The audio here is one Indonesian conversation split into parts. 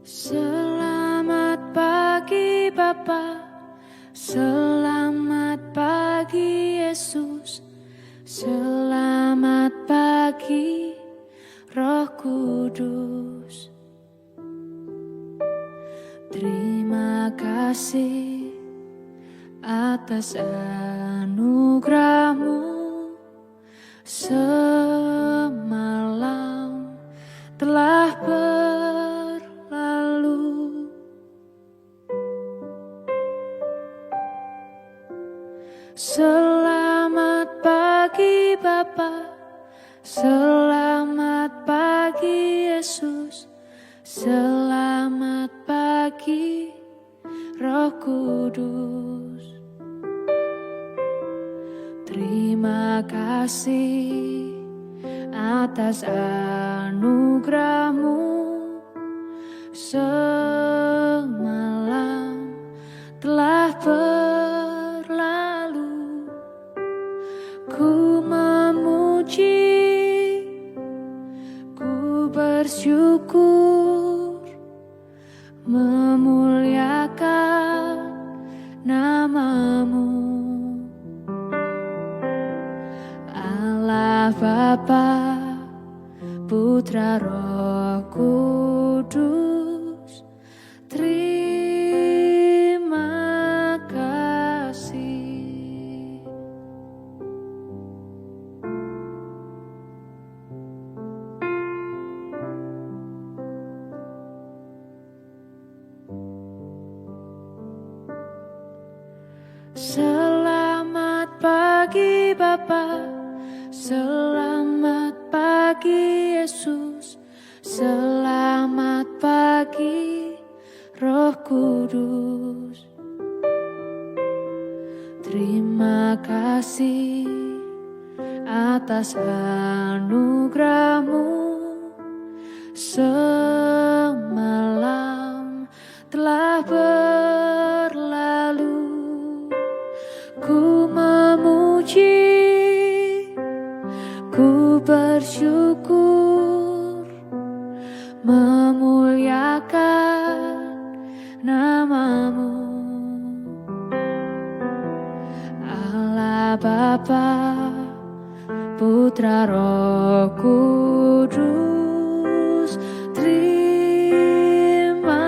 Selamat pagi Bapa, selamat pagi Yesus, selamat pagi Roh Kudus. Terima kasih atas anugerah-Mu semalam telah berlalu. Selamat pagi Bapa, selamat pagi Yesus, selamat pagi Roh Kudus. Terima kasih atas anugerah-Mu semalam telah berlalu. Ku memuji, ku bersyukur, memuliakan nama-Mu. Allah Bapa, Putra Roh Kudus, terima kasih. Selamat pagi Bapa, selamat pagi Yesus, selamat pagi Roh Kudus. Terima kasih atas anugerah-Mu semalam telah berlalu. Ku memuji, ku bersyukur, memuliakan nama-Mu. Allah Bapa, Putra Roh Kudus, terima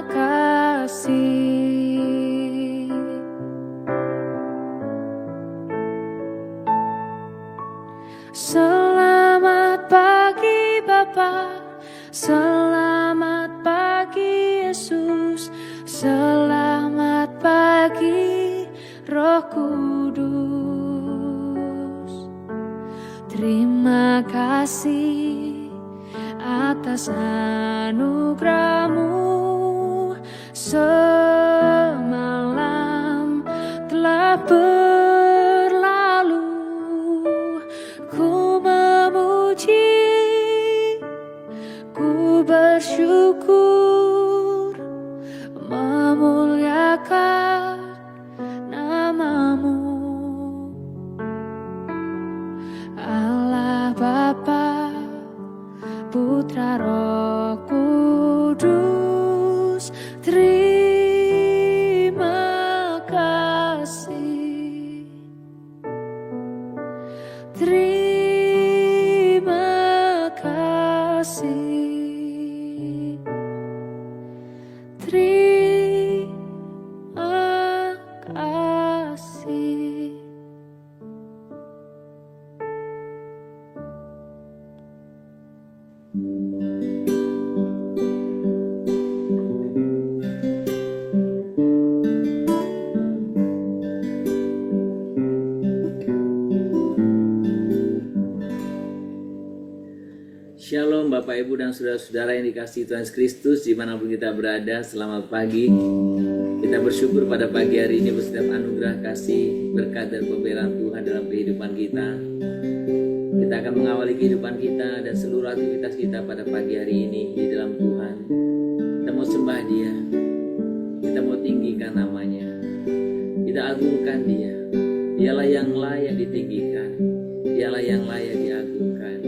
kasih. Selamat pagi Bapa, selamat pagi Yesus, selamat pagi Roh Kudus. Terima kasih atas anugerah-Mu semalam telah berlalu. Ku memuji, ku bersyukur, memuliakan nama-Mu. Allah Bapa, Putra Roh Kudus, terima kasih. Terima kasih. Terima kasih. Shalom Bapak Ibu dan Saudara-saudara yang dikasihi Tuhan Yesus Kristus, dimanapun kita berada, selamat pagi. Kita bersyukur pada pagi hari ini bersetiap anugerah kasih, berkat dan pembelaan Tuhan dalam kehidupan kita. Kita akan mengawali kehidupan kita dan seluruh aktivitas kita pada pagi hari ini di dalam Tuhan. Kita mau sembah Dia, kita mau tinggikan namanya, kita agungkan Dia. Dialah yang layak ditinggikan, Dialah yang layak diagungkan.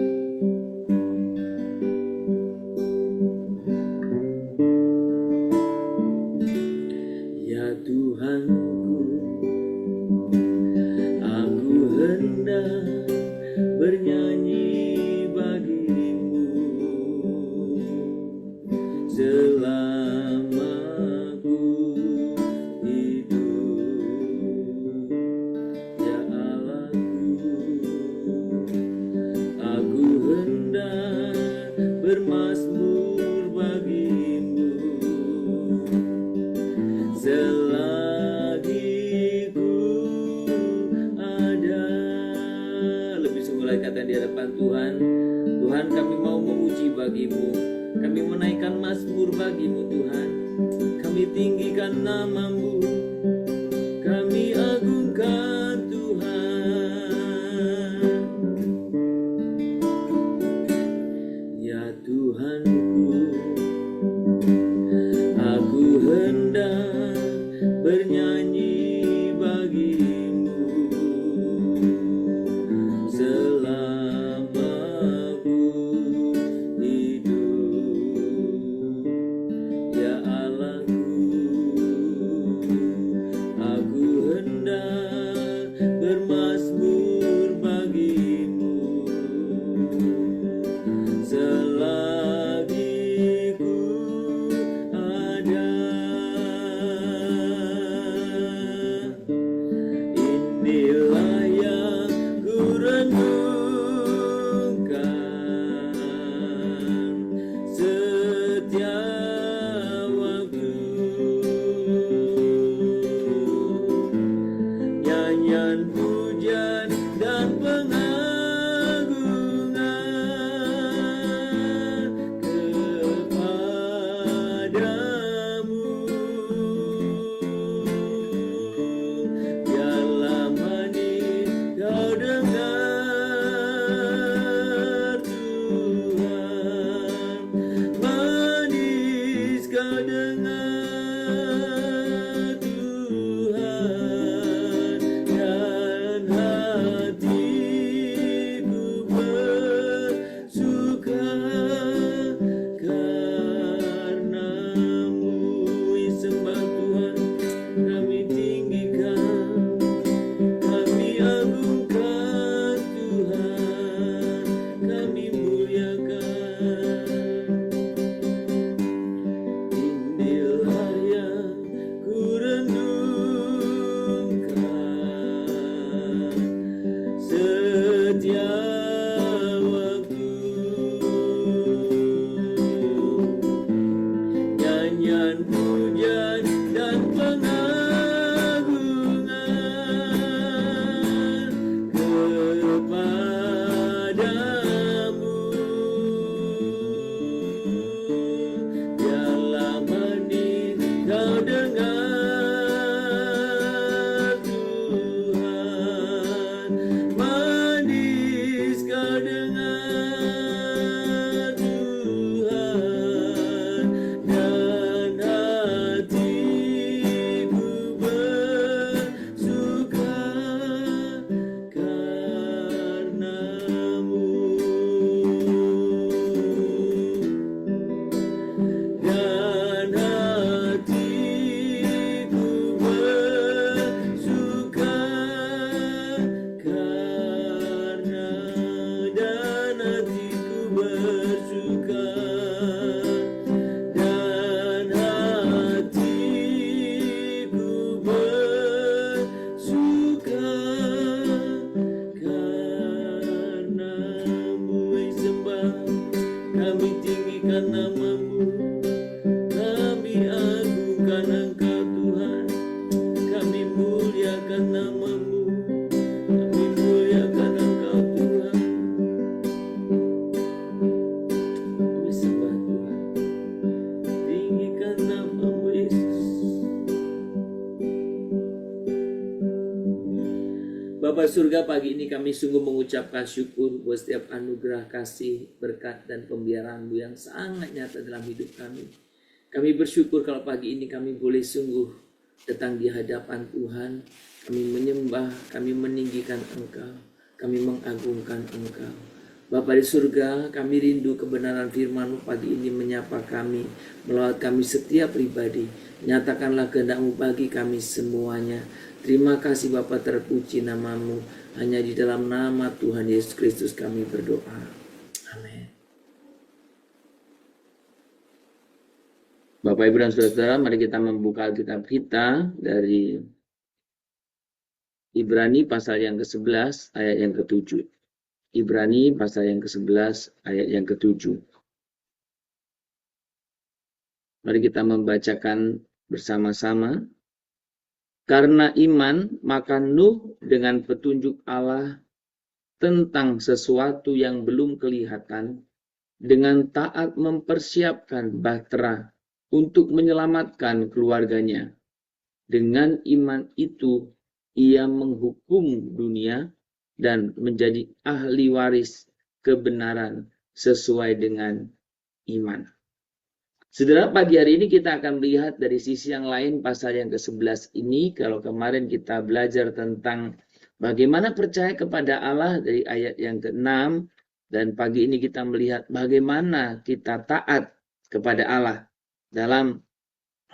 Tuhan, kami mau memuji bagimu, kami menaikkan mazmur bagimu Tuhan, kami tinggikan namamu, kami agungkan Tuhan. Ya Tuhanku, aku hendak bernyanyi bagimu selama ku hidup. Ya Allahku, aku hendak bermazmur bagimu selagi ku ada. Inilah yang ku renungkan setiap waktu, nyanyian pujian dan pengagungan kepadamu. Biarlah manis kau dengar Tuhan, manis kau dengar Tuhan, dan hatiku bersuka karenamu. Sembah Tuhan, kami tinggikan, kami agungkan Tuhan, kami muliakan. Inilah yang ku renungkan setiap waktu, nyanyian pujian dan pengagungan kepadamu. Biarlah manis kau dengar Tuhan, manis kau dengar Tuhan, dan hatiku bersuka karenamu, dan hatiku bersuka karena, dan hatiku bersuka, dan hatiku bersuka karenamu. Sembah, kami tinggikan namamu, kami agungkan Engkau Tuhan, kami muliakan namamu, kami muliakan Engkau Tuhan. Kami sembah Tuhan, tinggikan namamu Yesus. Bapa surga, pagi ini kami sungguh mengucapkan syukur buat setiap anugerah, kasih, berkat, dan pemeliharaan-Mu yang sangat nyata dalam hidup kami. Kami bersyukur kalau pagi ini kami boleh sungguh datang di hadapan Tuhan. Kami menyembah, kami meninggikan Engkau, kami mengagungkan Engkau. Bapa di surga, kami rindu kebenaran firman-Mu pagi ini menyapa kami, melawat kami setiap pribadi. Nyatakanlah kehendak-Mu bagi kami semuanya. Terima kasih Bapa, terpuji namamu. Hanya di dalam nama Tuhan Yesus Kristus kami berdoa. Amin. Bapak, Ibu, dan Saudara-saudara, mari kita membuka Alkitab kita dari Ibrani pasal yang ke-11 ayat yang ke-7. Ibrani pasal yang ke-11 ayat yang ke-7. Mari kita membacakan bersama-sama. Karena iman, maka Nuh dengan petunjuk Allah tentang sesuatu yang belum kelihatan, dengan taat mempersiapkan bahtera untuk menyelamatkan keluarganya. Dengan iman itu, ia menghukum dunia dan menjadi ahli waris kebenaran sesuai dengan iman. Saudara, pagi hari ini kita akan melihat dari sisi yang lain pasal yang ke-11 ini. Kalau kemarin kita belajar tentang bagaimana percaya kepada Allah dari ayat yang ke-6, dan pagi ini kita melihat bagaimana kita taat kepada Allah dalam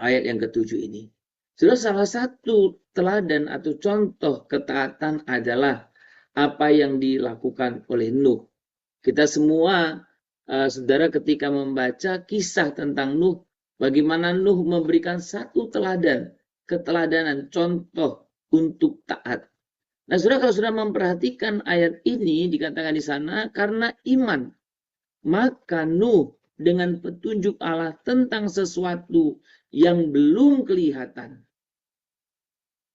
ayat yang ke-7 ini. Saudara, salah satu teladan atau contoh ketaatan adalah apa yang dilakukan oleh Nuh. Kita semua, saudara, ketika membaca kisah tentang Nuh, bagaimana Nuh memberikan satu teladan, keteladanan, contoh untuk taat. Nah, saudara, kalau sudah memperhatikan ayat ini, dikatakan di sana, karena iman, maka Nuh dengan petunjuk Allah tentang sesuatu yang belum kelihatan.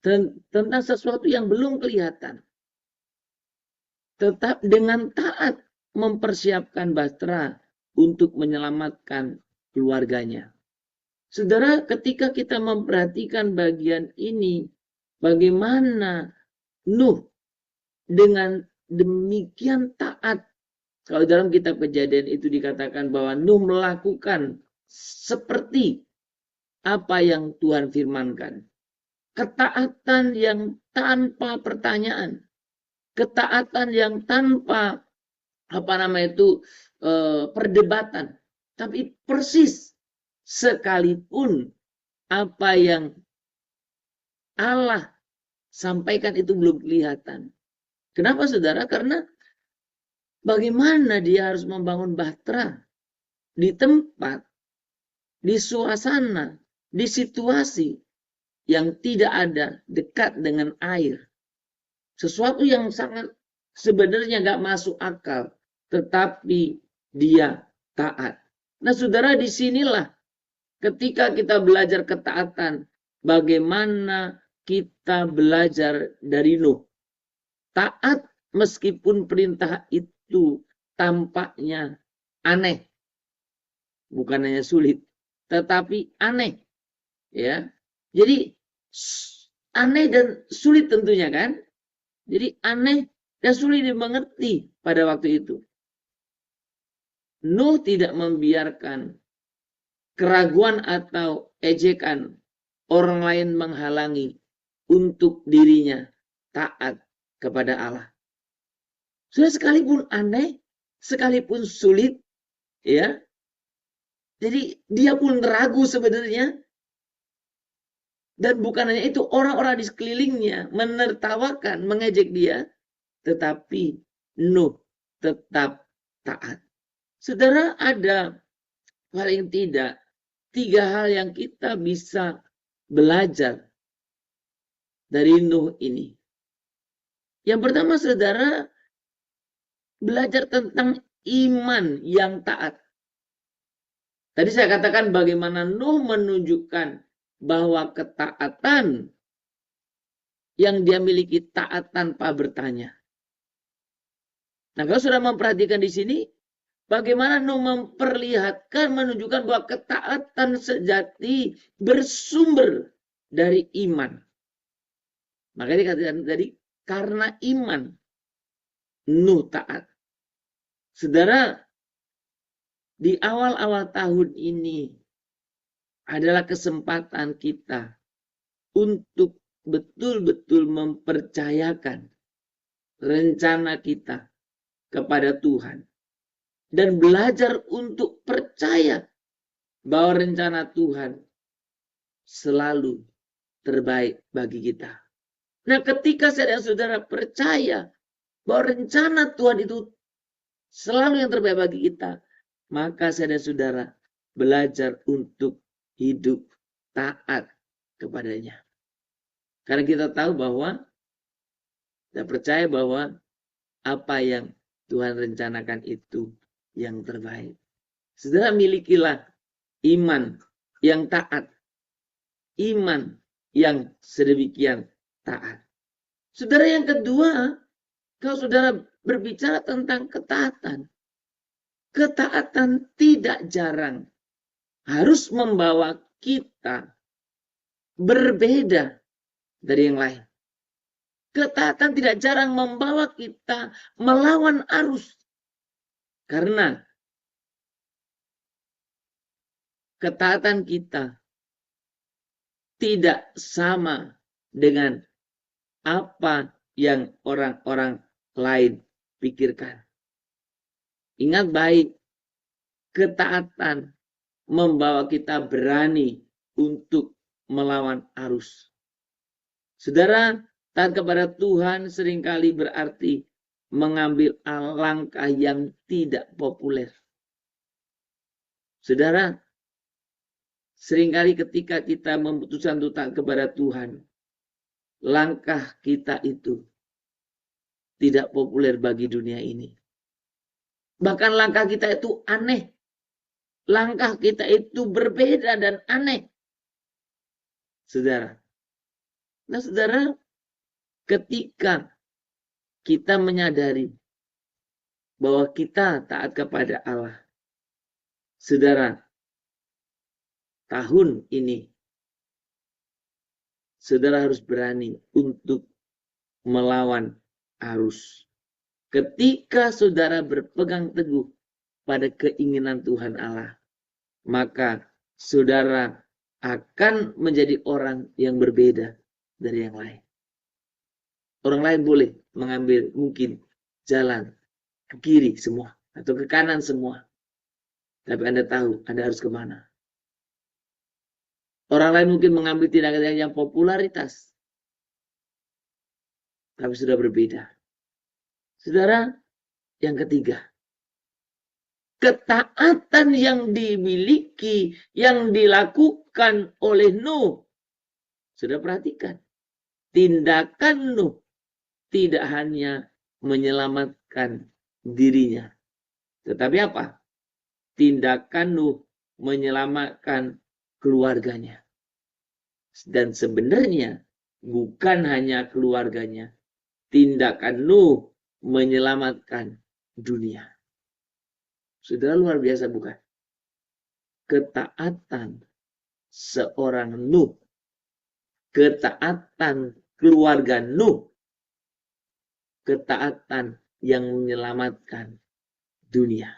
Tentang sesuatu yang belum kelihatan. Tetap dengan taat mempersiapkan bahtera untuk menyelamatkan keluarganya. Saudara, ketika kita memperhatikan bagian ini, bagaimana Nuh dengan demikian taat. Kalau dalam kitab Kejadian itu dikatakan bahwa Nuh melakukan seperti apa yang Tuhan firmankan. Ketaatan yang tanpa pertanyaan. Ketaatan yang tanpa perdebatan. Tapi persis sekalipun apa yang Allah sampaikan itu belum kelihatan. Kenapa, saudara? Karena bagaimana dia harus membangun bahtera di tempat, di suasana, di situasi yang tidak ada dekat dengan air. Sesuatu yang sangat sebenarnya gak masuk akal, tetapi dia taat. Nah, saudara, disinilah ketika kita belajar ketaatan, bagaimana kita belajar dari Nuh. Taat meskipun perintah itu tampaknya aneh. Bukan hanya sulit, tetapi aneh. Ya. Jadi aneh dan sulit tentunya kan? Jadi aneh dan sulit dimengerti pada waktu itu. Nuh tidak membiarkan keraguan atau ejekan orang lain menghalangi untuk dirinya taat kepada Allah. Sudah, sekalipun aneh, sekalipun sulit, ya. Jadi dia pun ragu sebenarnya. Dan bukan hanya itu, orang-orang di sekelilingnya menertawakan, mengejek dia, tetapi Nuh tetap taat. Saudara, ada paling tidak 3 hal yang kita bisa belajar dari Nuh ini. Yang pertama, saudara, belajar tentang iman yang taat. Tadi saya katakan bagaimana Nuh menunjukkan bahwa ketaatan yang dia miliki taat tanpa bertanya. Nah, kalau sudah memperhatikan di sini, bagaimana Nuh memperlihatkan, menunjukkan bahwa ketaatan sejati bersumber dari iman. Makanya dikatakan tadi, karena iman, Nuh taat. Saudara, di awal-awal tahun ini adalah kesempatan kita untuk betul-betul mempercayakan rencana kita kepada Tuhan. Dan belajar untuk percaya bahwa rencana Tuhan selalu terbaik bagi kita. Nah, ketika saya dan saudara percaya bahwa rencana Tuhan itu selalu yang terbaik bagi kita, maka saya dan saudara belajar untuk hidup taat kepadanya. Karena kita tahu bahwa, kita percaya bahwa apa yang Tuhan rencanakan itu yang terbaik. Saudara, milikilah iman yang taat. Iman yang sedemikian taat. Saudara, yang kedua, kalau saudara berbicara tentang ketaatan. Ketaatan tidak jarang harus membawa kita berbeda dari yang lain. Ketaatan tidak jarang membawa kita melawan arus. Karena ketaatan kita tidak sama dengan apa yang orang-orang lain pikirkan. Ingat baik, ketaatan membawa kita berani untuk melawan arus. Saudara, taat kepada Tuhan seringkali berarti mengambil langkah yang tidak populer. Saudara, seringkali ketika kita memutuskan untuk taat kepada Tuhan, langkah kita itu tidak populer bagi dunia ini. Bahkan langkah kita itu aneh. Langkah kita itu berbeda dan aneh. Saudara. Nah, saudara, ketika kita menyadari bahwa kita taat kepada Allah, saudara, tahun ini saudara harus berani untuk melawan arus. Ketika saudara berpegang teguh pada keinginan Tuhan Allah, maka saudara akan menjadi orang yang berbeda dari yang lain. Orang lain boleh mengambil mungkin jalan ke kiri semua atau ke kanan semua. Tapi Anda tahu Anda harus kemana. Orang lain mungkin mengambil tindakan yang popularitas. Tapi sudah berbeda. Saudara, yang ketiga. Ketaatan yang dimiliki, yang dilakukan oleh Nuh. Sudah perhatikan. Tindakan Nuh tidak hanya menyelamatkan dirinya. Tetapi apa? Tindakan Nuh menyelamatkan keluarganya. Dan sebenarnya bukan hanya keluarganya. Tindakan Nuh menyelamatkan dunia. Sudah luar biasa bukan? Ketaatan seorang Nuh. Ketaatan keluarga Nuh. Ketaatan yang menyelamatkan dunia.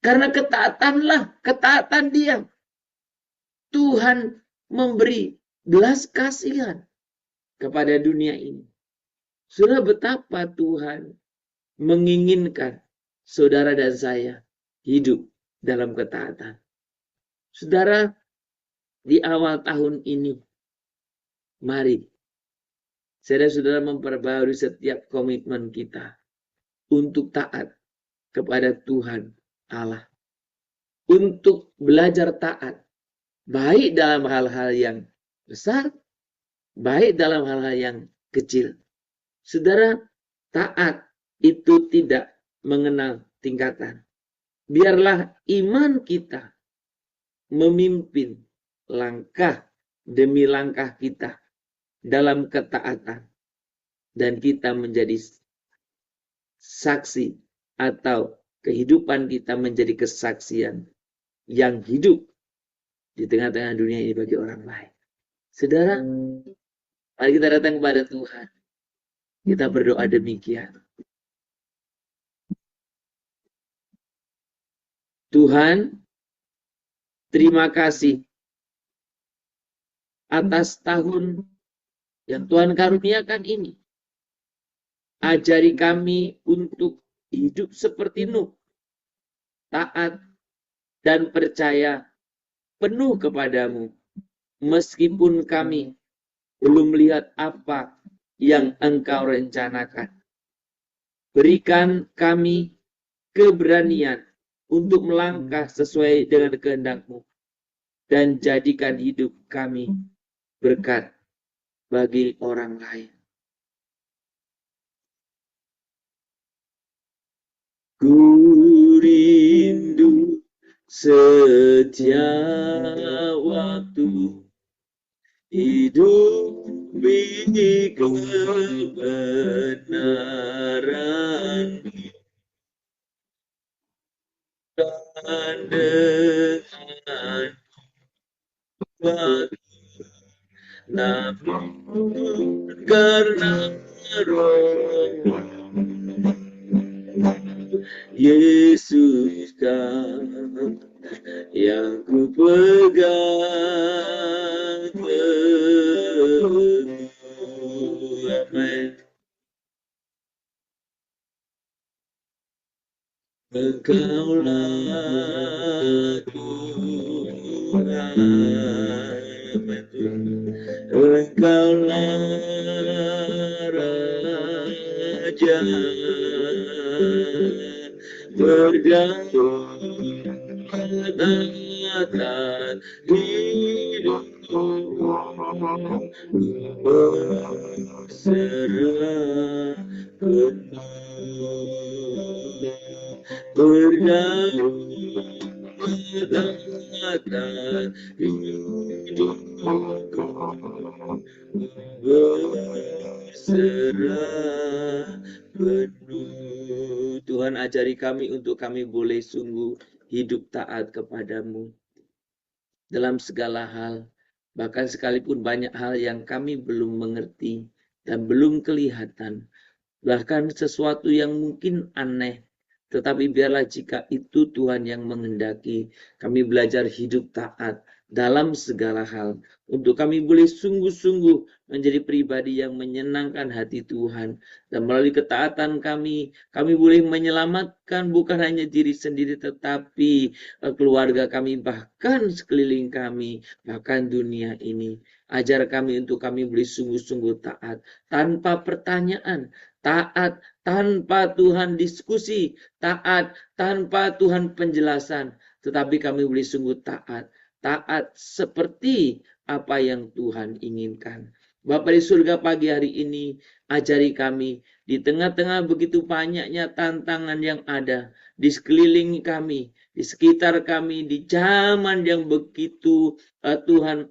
Karena ketaatan dia. Tuhan memberi belas kasihan kepada dunia ini. Sudah betapa Tuhan menginginkan saudara dan saya hidup dalam ketaatan. Saudara, di awal tahun ini, mari saudara-saudara memperbarui setiap komitmen kita untuk taat kepada Tuhan Allah. Untuk belajar taat, baik dalam hal-hal yang besar, baik dalam hal-hal yang kecil. Saudara, taat itu tidak mengenal tingkatan. Biarlah iman kita memimpin langkah demi langkah kita dalam ketaatan. Dan kita menjadi saksi atau kehidupan kita menjadi kesaksian yang hidup di tengah-tengah dunia ini bagi orang lain. Saudara, mari kita datang kepada Tuhan. Kita berdoa demikian. Tuhan, terima kasih atas tahun yang Tuhan karuniakan ini. Ajari kami untuk hidup seperti Nuh, taat dan percaya penuh kepadamu, meskipun kami belum melihat apa yang Engkau rencanakan. Berikan kami keberanian untuk melangkah sesuai dengan kehendak-Mu, dan jadikan hidup kami berkat bagi orang lain. Ku rindu setiap waktu hidup di kebenaran. dengan waktu, namun karena roh Yesus kan yang ku pegang teguh. Amin. Engkaulah Tuhan, Engkaulah Raja, berdaulat hidupku, berserah penuh. Berdaulat hidupku, berserah penuh. Tuhan, ajari kami untuk kami boleh sungguh hidup taat kepadamu dalam segala hal. Bahkan sekalipun banyak hal yang kami belum mengerti dan belum kelihatan. Bahkan sesuatu yang mungkin aneh. Tetapi biarlah jika itu Tuhan yang menghendaki, kami belajar hidup taat dalam segala hal. Untuk kami boleh sungguh-sungguh menjadi pribadi yang menyenangkan hati Tuhan. Dan melalui ketaatan kami boleh menyelamatkan bukan hanya diri sendiri, tetapi keluarga kami, bahkan sekeliling kami, bahkan dunia ini. Ajar kami untuk kami boleh sungguh-sungguh taat, tanpa pertanyaan, taat tanpa Tuhan diskusi, taat tanpa Tuhan penjelasan, tetapi kami boleh sungguh taat, taat seperti apa yang Tuhan inginkan. Bapa di surga, pagi hari ini ajari kami di tengah-tengah begitu banyaknya tantangan yang ada di sekeliling kami, di sekitar kami, di zaman yang begitu Tuhan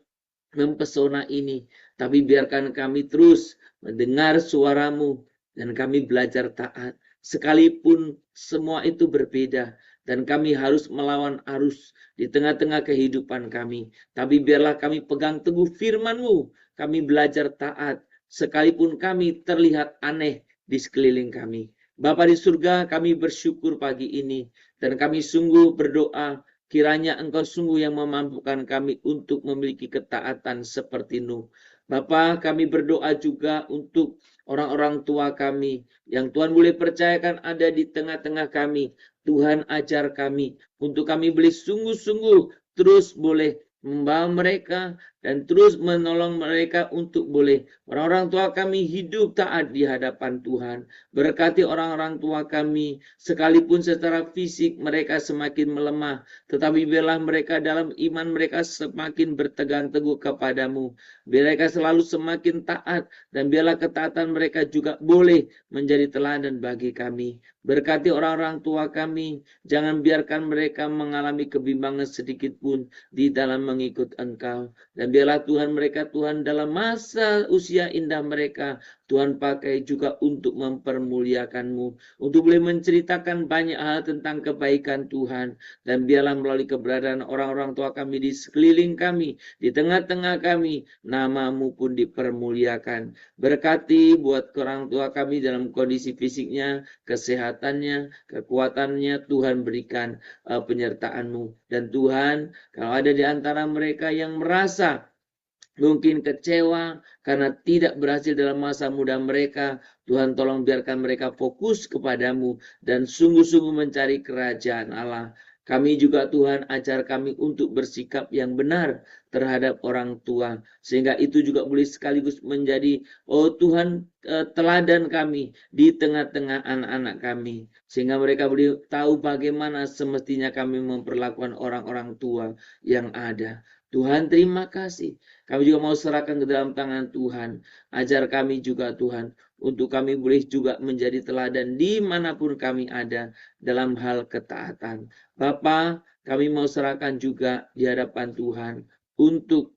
mempesona ini, tapi biarkan kami terus mendengar suaramu dan kami belajar taat, sekalipun semua itu berbeda dan kami harus melawan arus di tengah-tengah kehidupan kami. Tapi biarlah kami pegang teguh firman-Mu, kami belajar taat, sekalipun kami terlihat aneh di sekeliling kami. Bapa di surga, kami bersyukur pagi ini dan kami sungguh berdoa kiranya Engkau sungguh yang memampukan kami untuk memiliki ketaatan seperti Nuh. Bapa, kami berdoa juga untuk orang-orang tua kami yang Tuhan boleh percayakan ada di tengah-tengah kami. Tuhan ajar kami untuk kami boleh sungguh-sungguh terus boleh membawa mereka dan terus menolong mereka untuk boleh orang-orang tua kami hidup taat di hadapan Tuhan. Berkati orang-orang tua kami, sekalipun secara fisik mereka semakin melemah, tetapi biarlah mereka dalam iman mereka semakin bertegang teguh kepadamu. Biar mereka selalu semakin taat dan biarlah ketaatan mereka juga boleh menjadi teladan bagi kami. Berkati orang-orang tua kami, jangan biarkan mereka mengalami kebimbangan sedikit pun di dalam mengikut Engkau. Dan biarlah Tuhan mereka, Tuhan dalam masa usia indah mereka, Tuhan pakai juga untuk mempermuliakan-Mu, untuk boleh menceritakan banyak hal tentang kebaikan Tuhan. Dan biarlah melalui keberadaan orang-orang tua kami di sekeliling kami, di tengah-tengah kami, nama-Mu pun dipermuliakan. Berkati buat orang tua kami dalam kondisi fisiknya, kesehatannya, kekuatannya, Tuhan berikan penyertaan-Mu. Dan Tuhan, kalau ada di antara mereka yang merasa mungkin kecewa karena tidak berhasil dalam masa muda mereka, Tuhan tolong biarkan mereka fokus kepadamu dan sungguh-sungguh mencari kerajaan Allah. Kami juga Tuhan ajar kami untuk bersikap yang benar terhadap orang tua. Sehingga itu juga boleh sekaligus menjadi, oh Tuhan, teladan kami di tengah-tengah anak-anak kami. Sehingga mereka boleh tahu bagaimana semestinya kami memperlakukan orang-orang tua yang ada. Tuhan, terima kasih. Kami juga mau serahkan ke dalam tangan Tuhan. Ajar kami juga Tuhan, untuk kami boleh juga menjadi teladan dimanapun kami ada dalam hal ketaatan. Bapa, kami mau serahkan juga di hadapan Tuhan untuk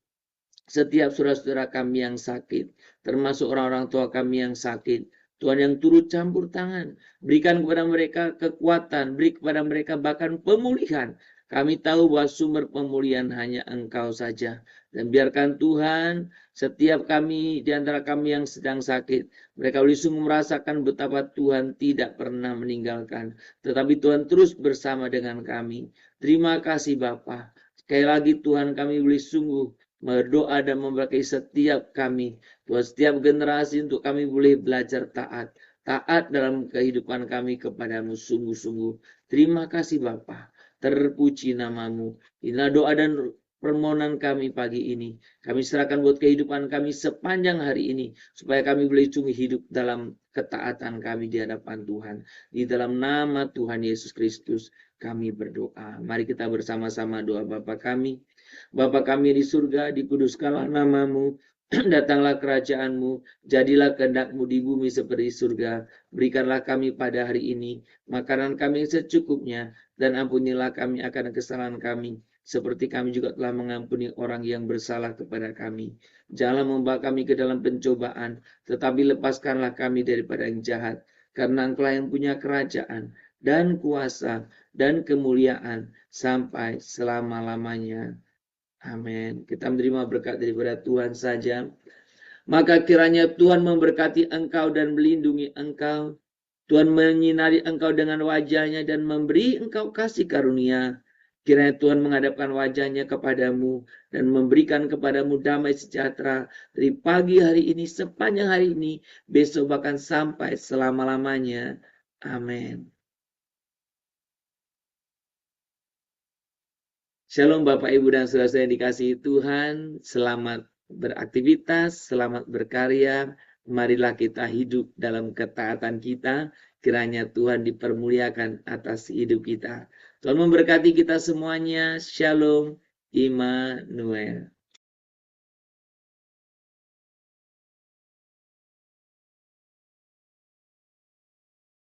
setiap saudara-saudara kami yang sakit, termasuk orang-orang tua kami yang sakit. Tuhan yang turut campur tangan. Berikan kepada mereka kekuatan, beri kepada mereka bahkan pemulihan. Kami tahu bahwa sumber pemulihan hanya Engkau saja. Dan biarkan Tuhan setiap kami di antara kami yang sedang sakit, mereka boleh sungguh merasakan betapa Tuhan tidak pernah meninggalkan. Tetapi Tuhan terus bersama dengan kami. Terima kasih Bapa. Sekali lagi Tuhan, kami boleh sungguh berdoa dan memberkati setiap kami. Tuhan, setiap generasi untuk kami boleh belajar taat. Taat dalam kehidupan kami kepadamu sungguh-sungguh. Terima kasih Bapa. Terpuji namamu. Inilah doa dan permohonan kami pagi ini. Kami serahkan buat kehidupan kami sepanjang hari ini. Supaya kami boleh sungguh hidup dalam ketaatan kami di hadapan Tuhan. Di dalam nama Tuhan Yesus Kristus kami berdoa. Mari kita bersama-sama doa Bapa kami. Bapa kami di surga, dikuduskanlah namamu. Datanglah kerajaanmu, jadilah kehendak-mu di bumi seperti surga. Berikanlah kami pada hari ini makanan kami yang secukupnya, dan ampunilah kami akan kesalahan kami, seperti kami juga telah mengampuni orang yang bersalah kepada kami. Janganlah membawa kami ke dalam pencobaan, tetapi lepaskanlah kami daripada yang jahat, karena Engkau yang punya kerajaan, dan kuasa, dan kemuliaan, sampai selama-lamanya. Amin. Kita menerima berkat daripada Tuhan saja. Maka kiranya Tuhan memberkati engkau dan melindungi engkau. Tuhan menyinari engkau dengan wajahnya dan memberi engkau kasih karunia. Kiranya Tuhan menghadapkan wajahnya kepadamu dan memberikan kepadamu damai sejahtera dari pagi hari ini, sepanjang hari ini, besok bahkan sampai selama-lamanya. Amin. Shalom Bapak Ibu dan saudara yang dikasihi Tuhan, selamat beraktivitas, selamat berkarya. Marilah kita hidup dalam ketaatan kita, kiranya Tuhan dipermuliakan atas hidup kita. Tuhan memberkati kita semuanya. Shalom Immanuel.